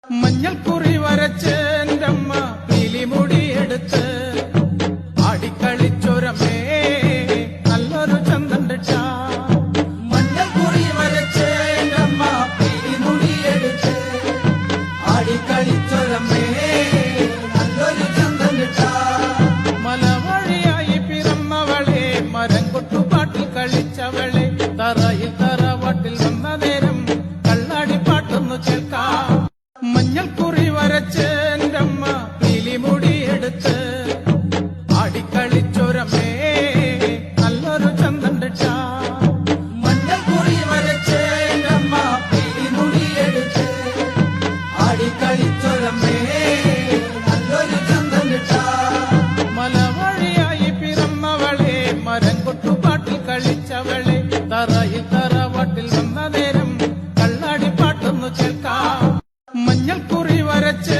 മഞ്ഞൾ കുറി വരച്ച് എന്റമ്മ പീലിമുടിയെടുത്ത് ആടിക്കളിച്ചൊരമേ നല്ലൊരു ചന്തണ്ടിട്ട. മഞ്ഞൾ കുറി വരച്ച് എന്റമ്മ പീലിമുടിയെടുത്ത് ആടിക്കളിച്ചൊരമേ നല്ലൊരു ചന്തണ്ടിട്ട. മലവഴിയായി പിറന്നവളെ മരം കൊട്ടുപാട്ടിൽ കളിച്ചവളെ തറയിൽ തറവാട്ടിൽ വന്ന നേരം കള്ളാടിപ്പാട്ടൊന്നു ചേർക്കാം. മഞ്ഞൾ കുറി വരച്ച് എന്റമ്മ പീലിമുടിയെടുത്ത് ആടിക്കളിച്ചൊരമേ നല്ലൊരു ചന്തണ്ടിട്ട. മഞ്ഞൾ കുറി വരച്ച് എന്റമ്മ പീലിമുടിയെടുത്ത് ആടിക്കളിച്ചൊരമേ നല്ലൊരു ചന്തണ്ടിട്ട. മലവഴിയായി പിറന്നവളെ മരം കൊട്ടുപാട്ടിൽ കളിച്ചവളെ തറയിൽ തറവാട്ടിൽ വന്ന നേരം കള്ളാടിപ്പാട്ടൊന്നു ചേർക്കാം. മഞ്ഞൾ കുറി വരച്ച്